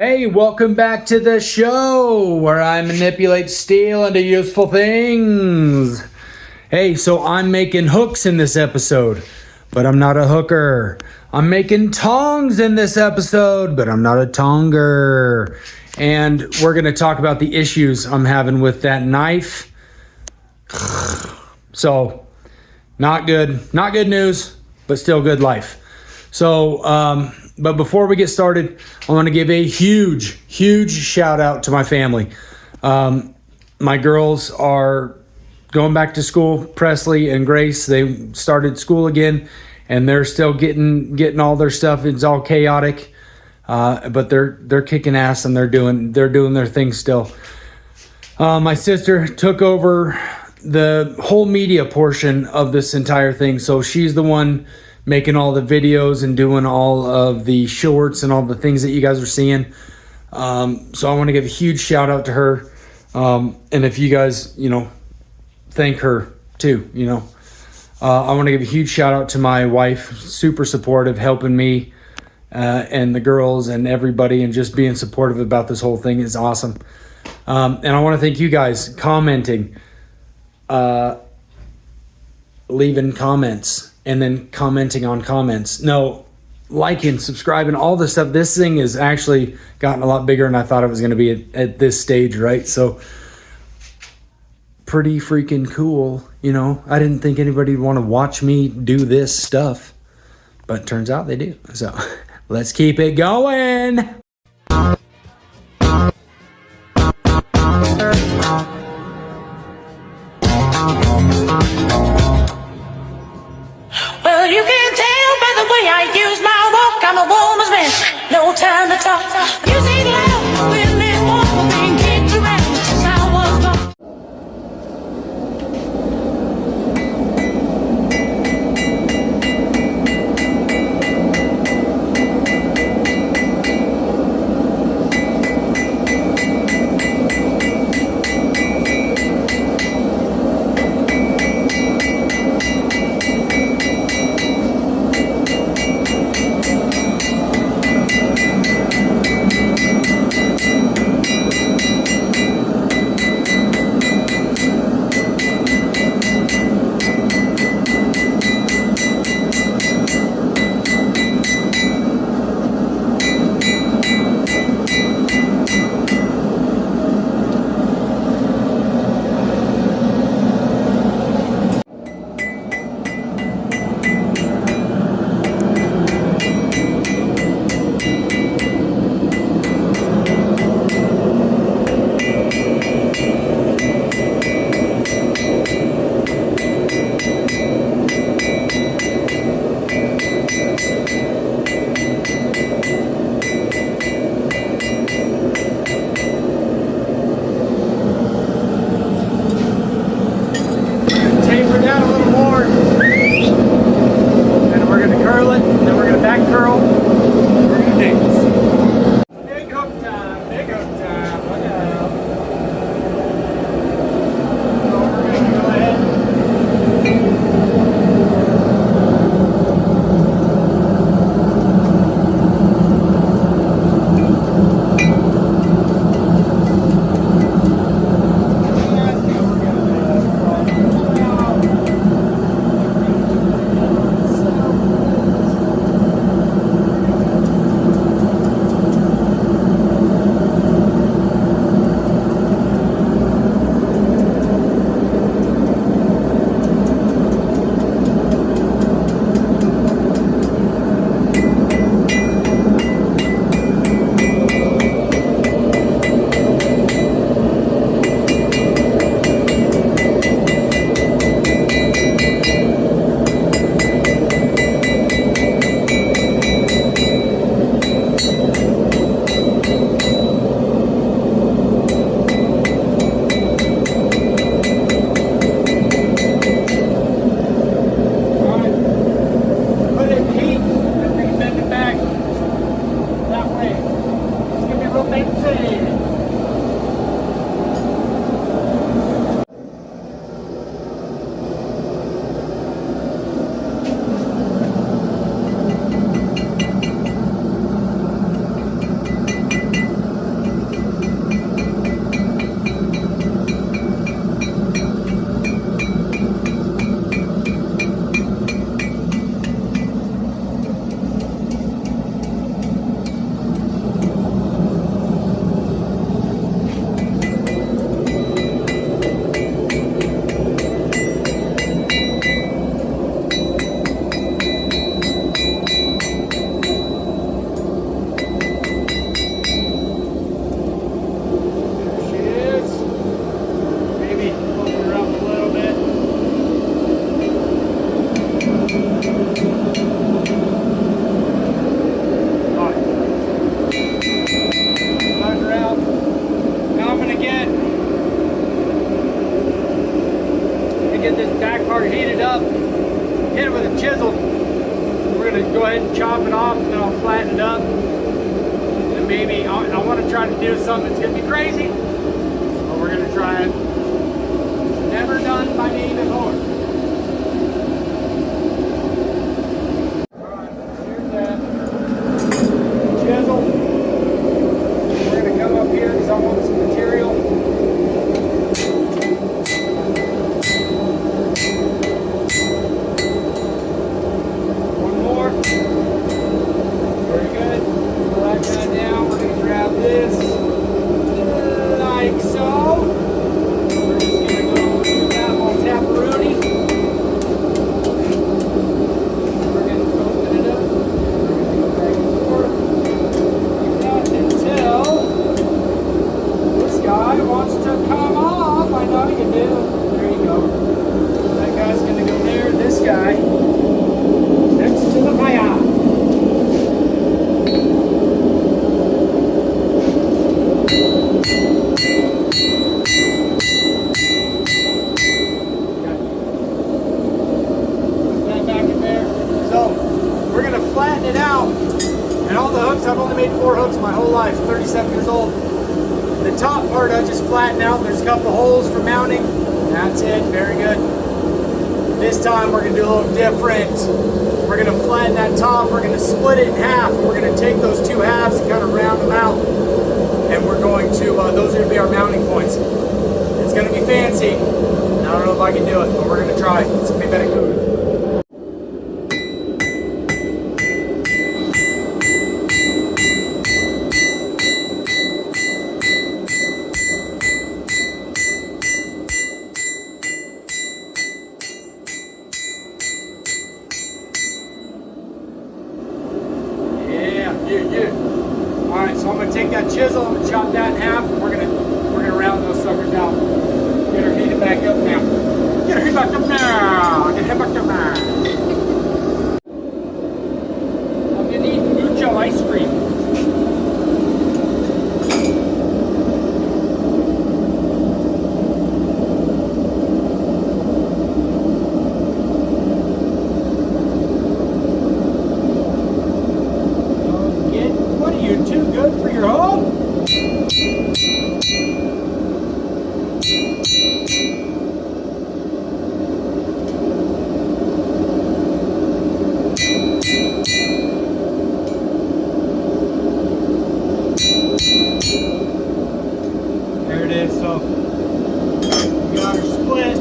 Hey, welcome back to the show where I manipulate steel into useful things. Hey, so I'm making hooks in this episode, but I'm not a hooker. I'm making tongs in this episode, but I'm not a tonger. And we're going to talk about the issues I'm having with that knife. So, not good. Not good news, but still good life. So, but before we get started, I want to give a huge shout out to my family. My girls are going back to school. Presley and Grace, they started school again, and they're still getting all their stuff. It's all chaotic, but they're kicking ass and they're doing their thing still. My sister took over the whole media portion of this entire thing, so she's the one making all the videos and doing all of the shorts and all the things that you guys are seeing. So I want to give a huge shout out to her. And if you guys, thank her too, I want to give a huge shout out to my wife, super supportive, helping me and the girls and everybody, and just being supportive about this whole thing is awesome. And I want to thank you guys commenting, leaving comments, and then commenting on comments. No, liking, subscribing, all this stuff. This thing has actually gotten a lot bigger than I thought it was going to be at this stage, right? So pretty freaking cool. I didn't think anybody would want to watch me do this stuff, but turns out they do. So let's keep it going. Well, you can tell by the way I use my walk, I'm a woman's man, no time to talk. Music loud, women walk, being kicked around since I was born. Taper down a little more, and we're gonna curl it, then we're gonna back curl, we're gonna dance. Big hook time, look out. So we're gonna go ahead. ahead and chop it off, and then I'll flatten it up. And maybe I want to try to do something that's going to be crazy, but we're going to try it. It's never done by me before. Alright, here's that chisel. We're going to come up here because I want some material. I've only made 4 hooks my whole life, 37 years old. The top part I just flattened out. There's a couple holes for mounting. That's it, very good. This time we're gonna do a little different. We're gonna flatten that top, we're gonna split it in half. We're gonna take those 2 halves and kind of round them out. And we're going to, those are gonna be our mounting points. It's gonna be fancy. I don't know if I can do it, but we're gonna try. It's gonna be better good. Alright, so I'm gonna take that chisel, I'm gonna chop that in half, and we're gonna round those suckers out. Get her heated back up now. Get her heated back up now. Get her back up now. I'm gonna eat mucho ice cream. Too good for your home? There it is. So we got her split.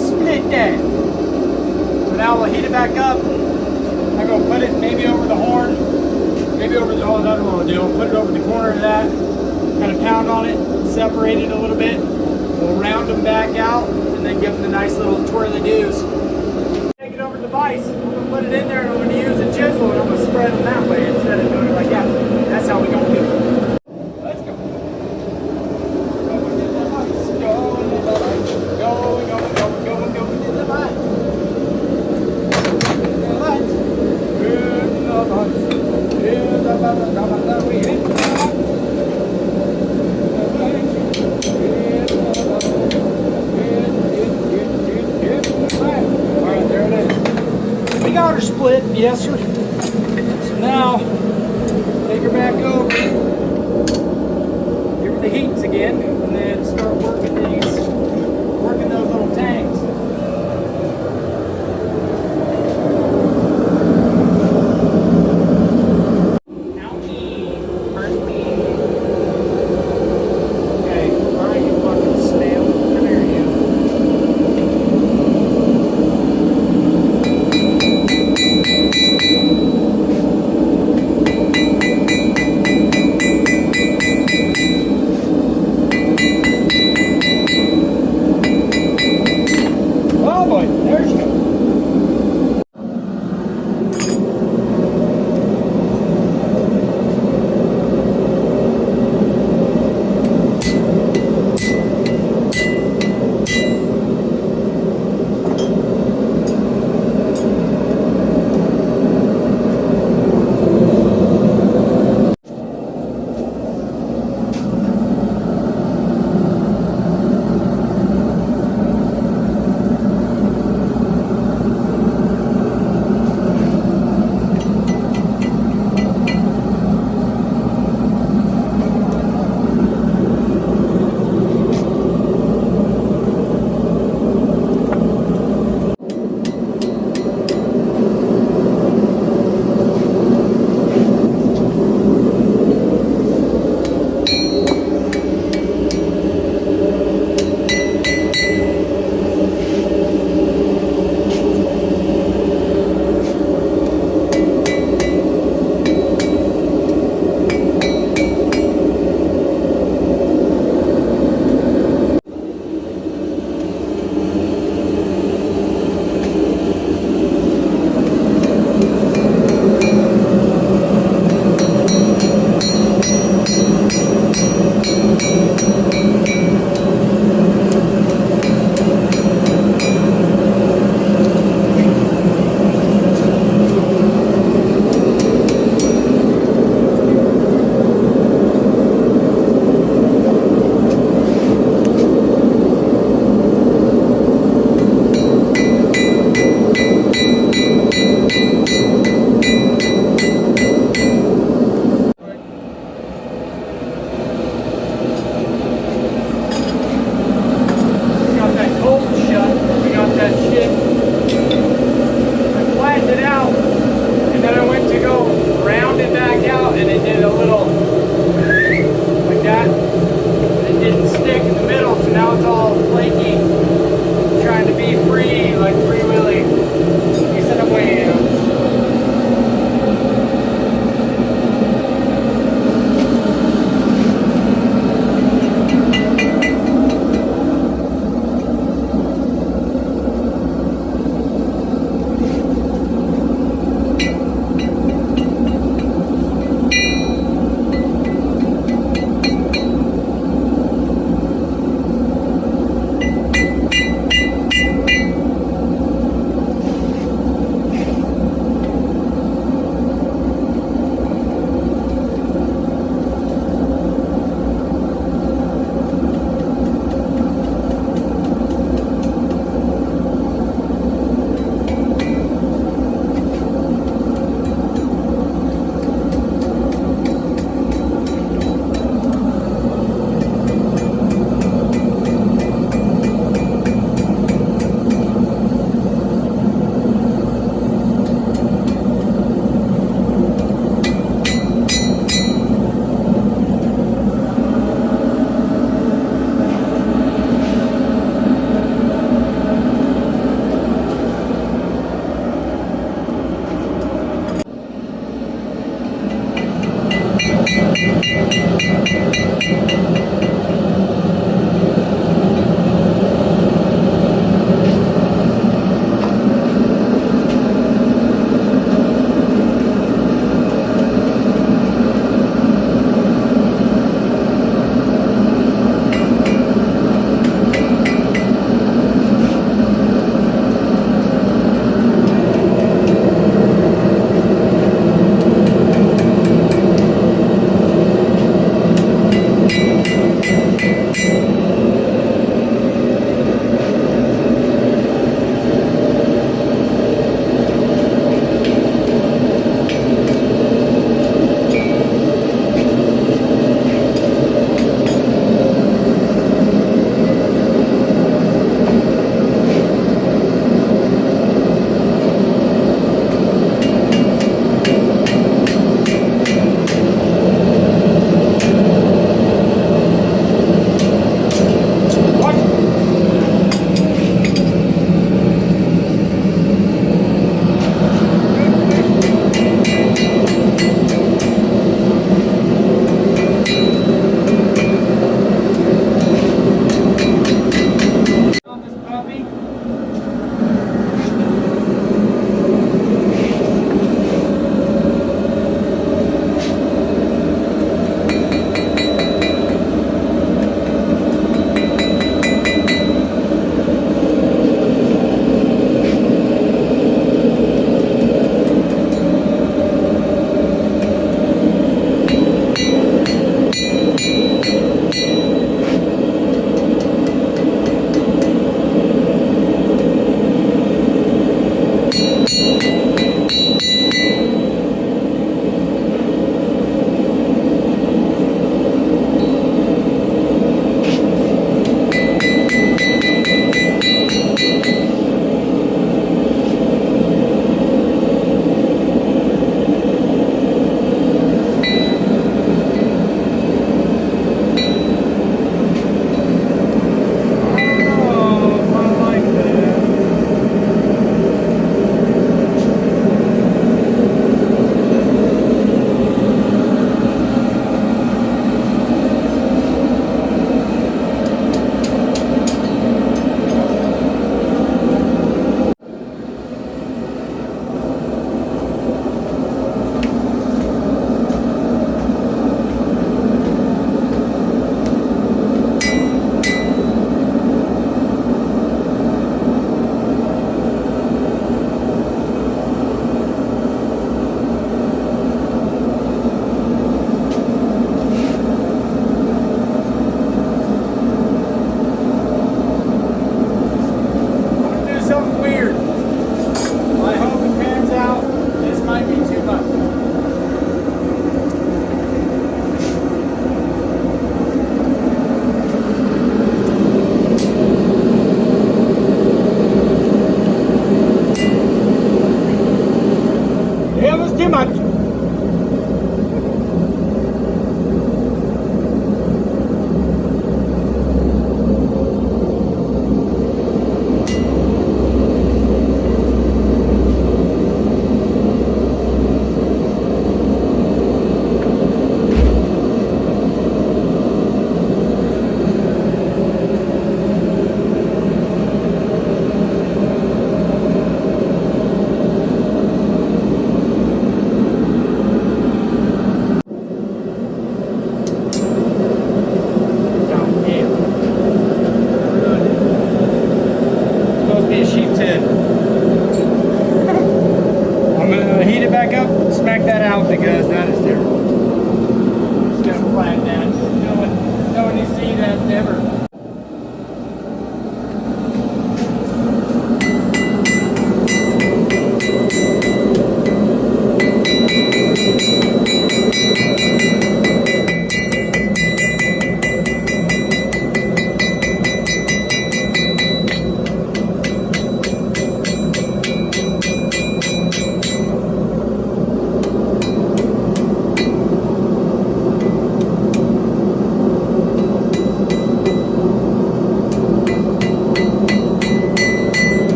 Split that. So now we'll heat it back up. I'm going to put it maybe over the horn, maybe over the, oh, that's what we'll do. We'll put it over the corner of that, kind of pound on it, separate it a little bit. We'll round them back out, and then give them the nice little twirly-doos. Take it over to the vise. I'm going to put it in there, and I'm going to use a chisel, and I'm going to spread them that way instead of doing it like that. That's how we're going to do it. Let's go. Go into the vise. Go into the vise. Go into the vise. Alright, there it is. We got her split, yes sir. So now, take her back over, give her the heats again, and then start working those little tangs.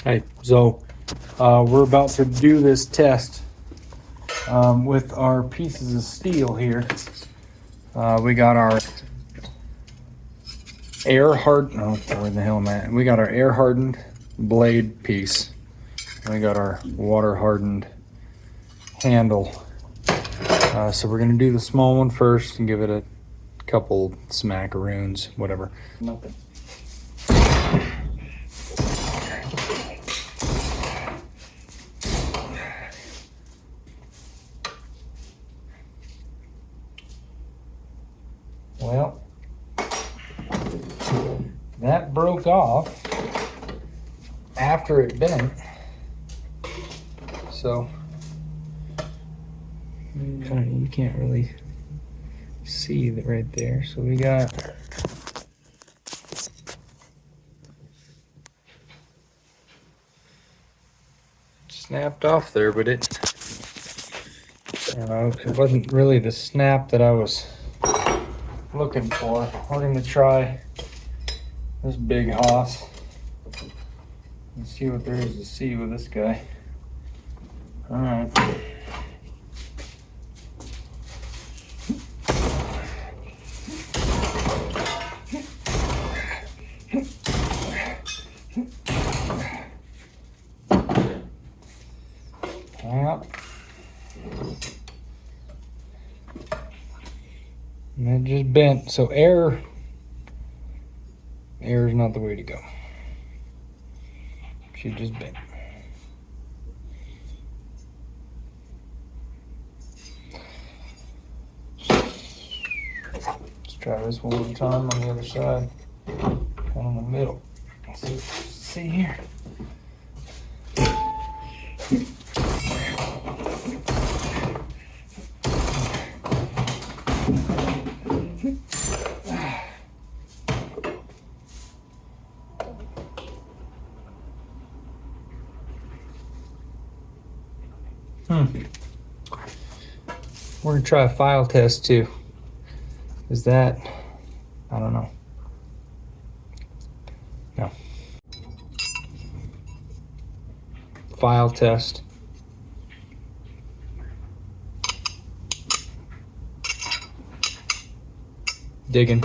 Hey, so we're about to do this test with our pieces of steel here. We got our air hardened. Oh, where the hell am I at? We got our air hardened blade piece. And we got our water hardened handle. So we're gonna do the small one first and give it a couple smackaroons, whatever. Nothing. Well, that broke off after it bent. So you can't really see that right there. So we got snapped off there, but it, I don't know, it wasn't really the snap that I was looking for. We're gonna try this big hoss and see what there is to see with this guy. All right. Yep. And it just bent. So air is not the way to go. She just bent. Let's try this one more time on the other side. Kind of in the middle. Let's see here. We're gonna try a file test too. Is that, I don't know. No. File test. Digging.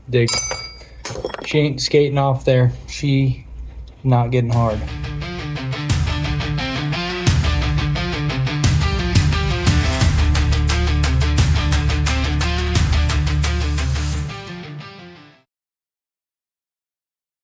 Dig. She ain't skating off there. She not getting hard.